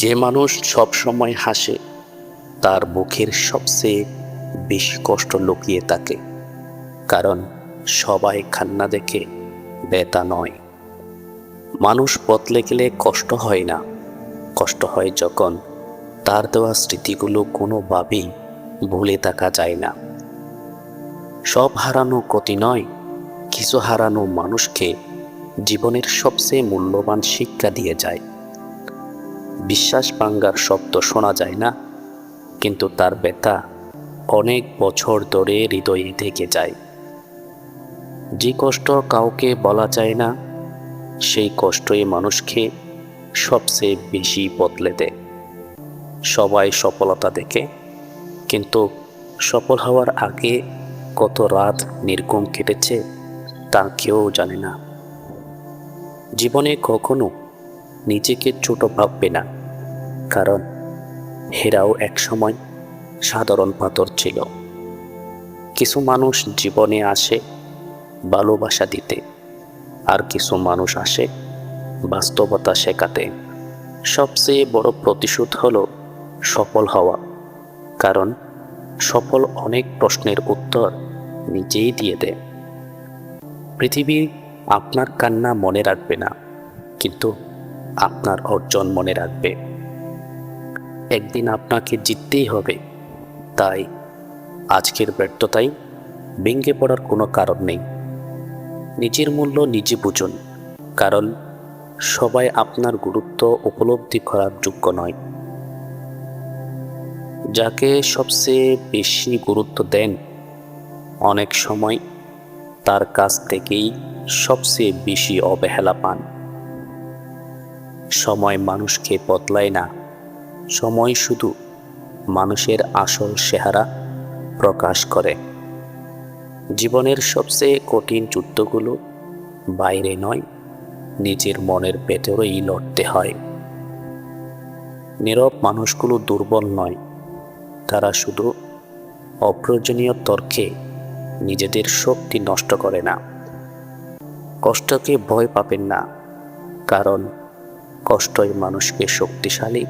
যে মানুষ সব সময় হাসে তার মুখের সবচেয়ে বেশি কষ্ট লুকিয়ে থাকে, কারণ সবাই কান্না দেখে ব্যথা নয়। মানুষ বদলে গেলে কষ্ট হয় না, কষ্ট হয় যখন তার দেওয়া স্মৃতিগুলো কোনোভাবেই ভুলে থাকা যায় না। সব হারানো ক্ষতি নয়, কিছু হারানো মানুষকে জীবনের সবচেয়ে মূল্যবান শিক্ষা দিয়ে যায়। বিশ্বাস ভাঙার শব্দ শোনা যায় না, কিন্তু তার ব্যথা অনেক বছর ধরে হৃদয়ে থেকে যায়। যে কষ্ট কাউকে বলা যায় না, সেই কষ্টই মানুষকে সবচেয়ে বেশি বদলে দেয়। সবাই সফলতা দেখে, কিন্তু সফল হওয়ার আগে কত রাত নির্ঘুম কেটেছে তা কেউ জানে না। জীবনে কখনো নিজেকে ছোট ভাববে না, কারণ হেরাও একসময় সাধারণ পাথর ছিল। কিছু মানুষ জীবনে আসে ভালোবাসা দিতে, আর কিছু মানুষ আসে বাস্তবতা শেখাতে। সবচেয়ে বড় প্রতিশোধ হলো সফল হওয়া, কারণ সফল অনেক প্রশ্নের উত্তর নিজেই দিয়ে দেয়। পৃথিবী আপনার কান্না মনে রাখবে না, কিন্তু আপনার অর্জন মনে রাখবে। একদিন আপনাকে জিততেই হবে, তাই আজকের ব্যর্থতায় ভেঙে পড়ার কোনো কারণ নেই। নিজের মূল্য নিজে বুঝুন, কারণ সবাই আপনার গুরুত্ব উপলব্ধি করার যোগ্য নয়। যাকে সবচেয়ে বেশি গুরুত্ব দেন, অনেক সময় তার কাছ থেকেই সবচেয়ে বেশি অবহেলা পান। সময় মানুষকে বদলায় না, সময় শুধু মানুষের আসল চেহারা প্রকাশ করে। জীবনের সবচেয়ে কঠিন যুদ্ধগুলো বাইরে নয়, নিজের মনের ভেতরেই লড়তে হয়। নীরব মানুষগুলো দুর্বল নয়, তারা শুধু অপ্রয়োজনীয় তর্কে নিজেদের শক্তি নষ্ট করে না। কষ্টকে ভয় পাবেন না, কারণ কষ্টই মানুষকে শক্তিশালী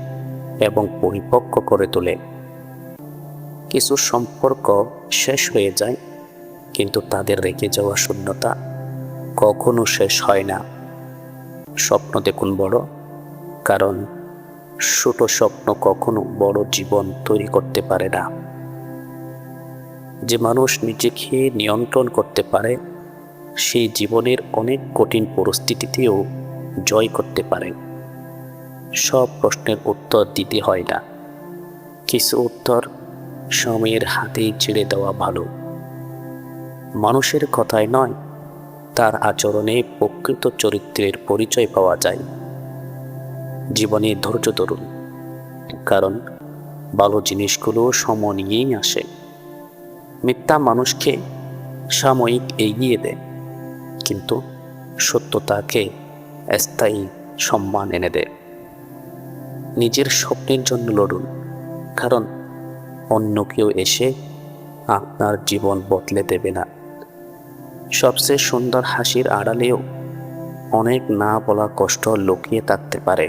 এবং পরিপক্ক করে তোলে। কিছু সম্পর্ক শেষ হয়ে যায়, কিন্তু তাদের রেখে যাওয়া শূন্যতা কখনো শেষ হয় না। স্বপ্ন দেখুন বড়, কারণ ছোট স্বপ্ন কখনো বড় জীবন তৈরি করতে পারে না। যে মানুষ নিজেকে নিয়ন্ত্রণ করতে পারে, সেই জীবনের অনেক কঠিন পরিস্থিতিতেও জয় করতে পারে। সব প্রশ্নের উত্তর দিতে হয় না, কিছু উত্তর সময়ের হাতেই ছেড়ে দেওয়া ভালো। মানুষের কথায় নয়, তার আচরণে প্রকৃত চরিত্রের পরিচয় পাওয়া যায়। জীবনে ধৈর্য ধরুন, কারণ ভালো জিনিসগুলো সময় নিয়েই আসে। মিথ্যা মানুষকে সাময়িক এগিয়ে দেয়, কিন্তু সত্যতাকে স্থায়ী সম্মান এনে দেয়। নিজের স্বপ্নের জন্য লড়ুন, কারণ অন্য কেউ এসে আপনার জীবন বদলে দেবে না। সবচেয়ে সুন্দর হাসির আড়ালেও অনেক না বলা কষ্ট লুকিয়ে থাকতে পারে।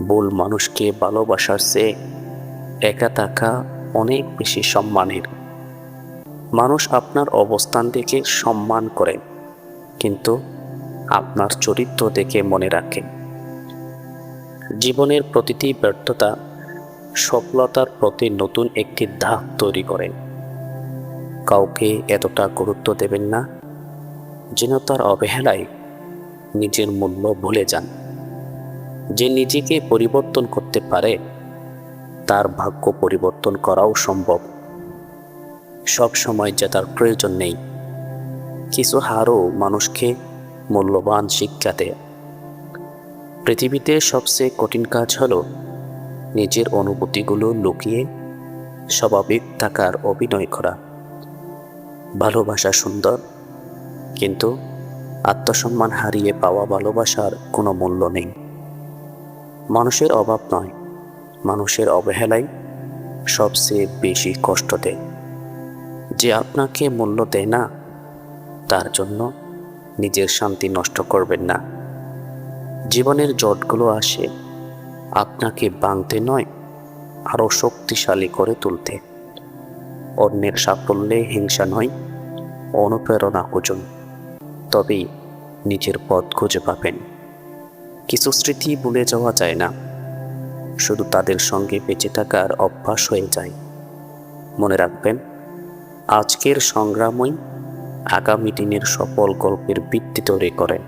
ভুল মানুষকে ভালোবাসার চেয়ে একা থাকা অনেক বেশি সম্মানের। মানুষ আপনার অবস্থান দেখে সম্মান করে, কিন্তু আপনার চরিত্র দেখে মনে রাখে। জীবনের প্রতিটি ব্যর্থতা সফলতার প্রতি নতুন একটি ধাপ তৈরি করে। কাউকে এতটা গুরুত্ব দেবেন না যেন তার অবহেলায় নিজের মূল্য ভুলে যান। যে নিজেকে পরিবর্তন করতে পারে, তার ভাগ্য পরিবর্তন করাও সম্ভব। সব সময় জেতার প্রয়োজন নেই, কিছু হারও মানুষকে মূল্যবান শিক্ষা দেয়। পৃথিবীতে সবচেয়ে কঠিন কাজ হলো নিজের অনুভূতিগুলো লুকিয়ে স্বাভাবিক থাকার অভিনয় করা। ভালোবাসা সুন্দর, কিন্তু আত্মসম্মান হারিয়ে পাওয়া ভালোবাসার কোনো মূল্য নেই। মানুষের অভাব নয়, মানুষের অবহেলাই সবচেয়ে বেশি কষ্ট দেয়। যে আপনাকে মূল্য দেয় না, তার জন্য নিজের শান্তি নষ্ট করবেন না। জীবনের জটগুলো আসে আপনাকে ভাঙতে নয়, আরও শক্তিশালী করে তুলতে। অন্যের সাফল্যে হিংসা নয়, অনুপ্রেরণা খুঁজুন, তবেই নিজের পথ খুঁজে পাবেন। কিছু স্মৃতি ভুলে যাওয়া যায় না, শুধু তাদের সঙ্গে বেঁচে থাকার অভ্যাস হয়ে যায়। মনে রাখবেন, আজকের সংগ্রামই আগামী দিনের সফল গল্পের ভিত্তি তৈরি করে।